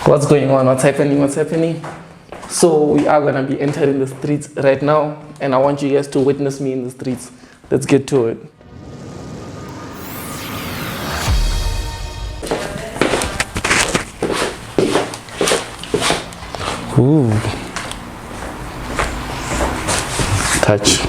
What's going on? What's happening? What's happening? So we are gonna be entering the streets right now, and I want you guys to witness me in the streets. Let's get to it. Ooh. Touch.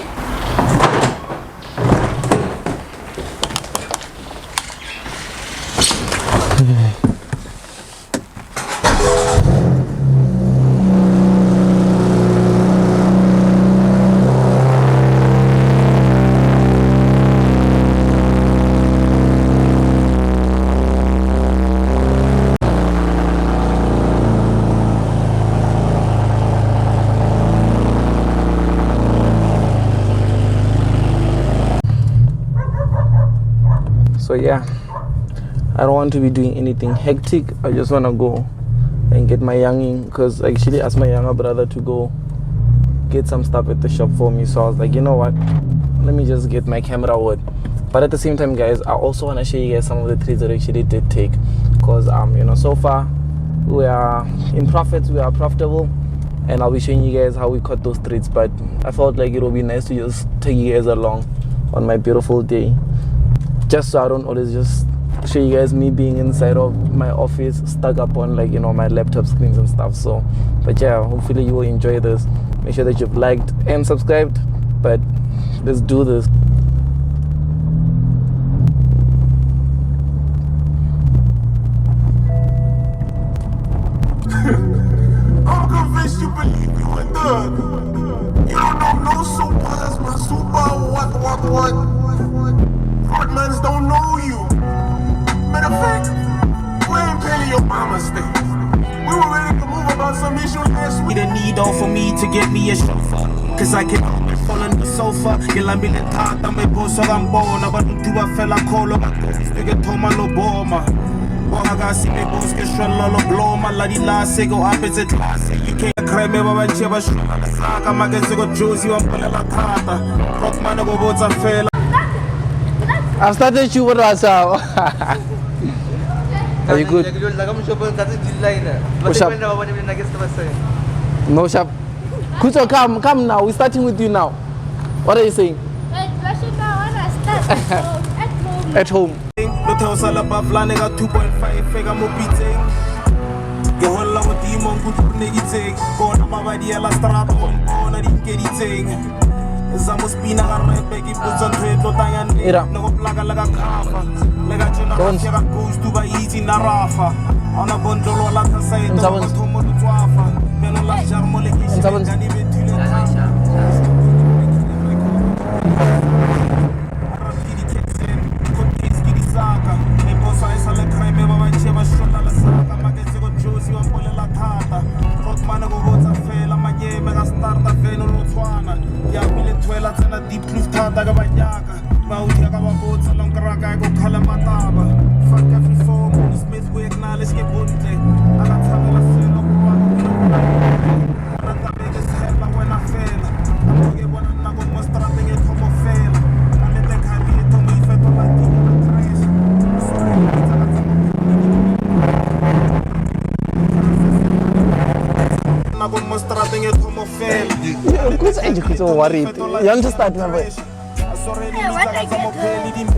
So yeah, I don't want to be doing anything hectic. I just want to go and get my younging, because I actually asked my younger brother to go get some stuff at the shop for me. So I was like, you know what, let me just get my camera wood. But at the same time, guys, I also want to show you guys some of the trees that I actually did take, because you know, so far we are in profits, we are profitable, and I'll be showing you guys how we cut those trees. But I felt like it would be nice to just take you guys along on my beautiful day, just so I don't always just show you guys me being inside of my office stuck up on, like, you know, my laptop screens and stuff. So but yeah, hopefully you will enjoy this. Make sure that you've liked and subscribed, but let's do this. I'm convinced you believe you in the. You don't know super, that's my super. What? Fragments don't know you. Matter of fact, we ain't paying your mama's thing. We were ready to move about some issue last week. The need all for me to get me a chauffeur, cause I can fall on the sofa. You'll be in tata, my boss, I'm born. But do I fell a call of nigga Toma Loboma. I got see me boss get strong, lolo blow my lady last go opposite class. You can't cry me when she was like I'm against the Josie on Palella Tata. Rockman go boats a fail. I've started you with us out. Are you good? No shop. Kucho, come now. We're starting with you now. What are you saying? At home. No tell us all about Vlane got 2.5 figure mo beating. Get whole lot with the monk good negative. Go on my body, la strata on a getting. Zamos pina garre begi puts on trade lo tayan. No plaga laga kafa. Lega chena kafia goes to by easy na rafa. On a bondolo la kasai to tomo to twafa. Beno la charmo le kishi gani betule. You want to start, my boy?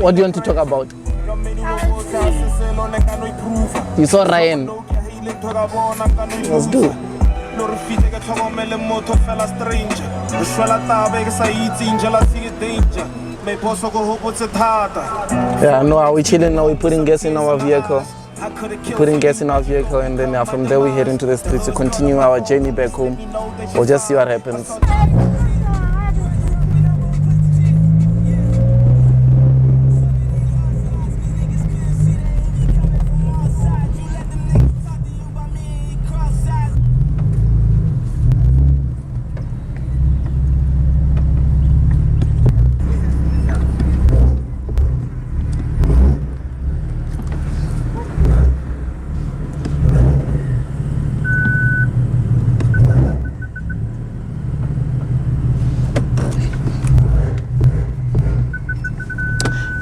What do you want to talk about? You saw Ryan. Let's do it. Yeah, no, we're chilling now. We're putting gas in our vehicle. And then from there we head into the streets to continue our journey back home. We'll just see what happens.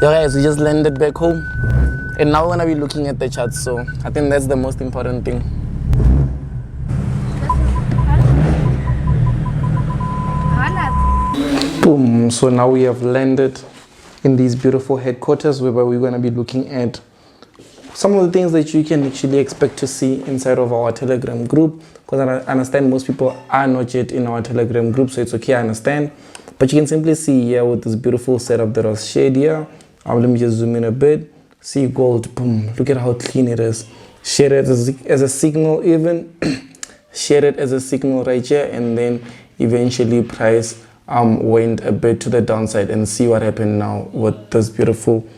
Yo guys, we just landed back home and now we're gonna be looking at the charts, so I think that's the most important thing. Boom. So now we have landed in these beautiful headquarters, whereby we're going to be looking at some of the things that you can actually expect to see inside of our Telegram group, because I understand most people are not yet in our Telegram group, so it's okay, I understand. But you can simply see here with this beautiful setup that was shared here. Let me just zoom in a bit. See gold, boom, look at how clean it is. Share it as a signal even. Share it as a signal right here, and then eventually price went a bit to the downside, and see what happened now with this beautiful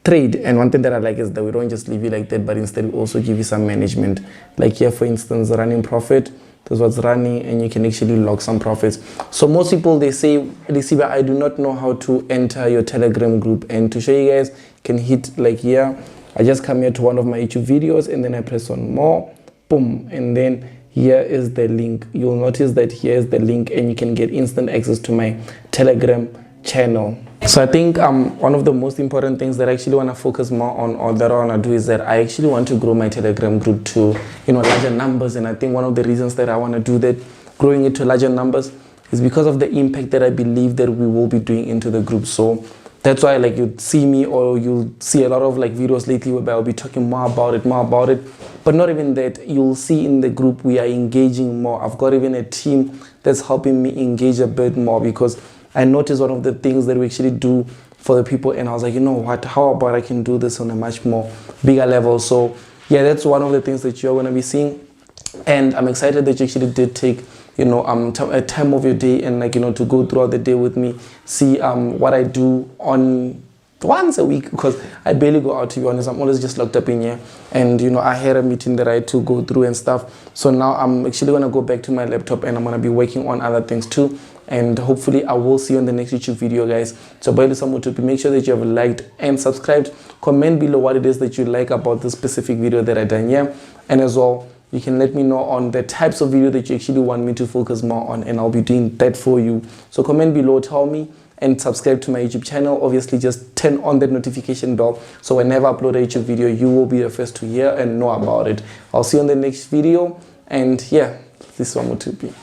trade. And one thing that I like is that we don't just leave you like that, but instead we also give you some management. Like here, for instance, running profit. This was running, and you can actually log some profits. So most people, they say, Lesiba, I do not know how to enter your Telegram group. And to show you guys, you can hit like here. I just come here to one of my YouTube videos, and then I press on more, boom, and then here is the link. You'll notice that here is the link, and you can get instant access to my Telegram channel. So I think one of the most important things that I actually want to focus more on, or that I want to do, is that I actually want to grow my Telegram group to, larger numbers. And I think one of the reasons that I want to do that, growing it to larger numbers, is because of the impact that I believe that we will be doing into the group. So that's why, like, you'd see me, or you'll see a lot of like videos lately where I'll be talking more about it. But not even that, you'll see in the group we are engaging more. I've got even a team that's helping me engage a bit more, because I noticed one of the things that we actually do for the people, and I was like, you know what, how about I can do this on a much more bigger level? So yeah, that's one of the things that you're going to be seeing. And I'm excited that you actually did take a time of your day, and to go throughout the day with me, see what I do on once a week, because I barely go out, to be honest. I'm always just locked up in here, and I had a meeting that I had to go through and stuff. So now I'm actually going to go back to my laptop, and I'm going to be working on other things too. And hopefully I will see you in the next YouTube video, guys. So by Mothupi, make sure that you have liked and subscribed. Comment below what it is that you like about this specific video that I done here, and as well, you can let me know on the types of video that you actually want me to focus more on, and I'll be doing that for you. So comment below, tell me, and subscribe to my YouTube channel. Obviously, just turn on that notification bell, so whenever I upload a YouTube video, you will be the first to hear and know about it. I'll see you in the next video, and yeah, this is Mothupi.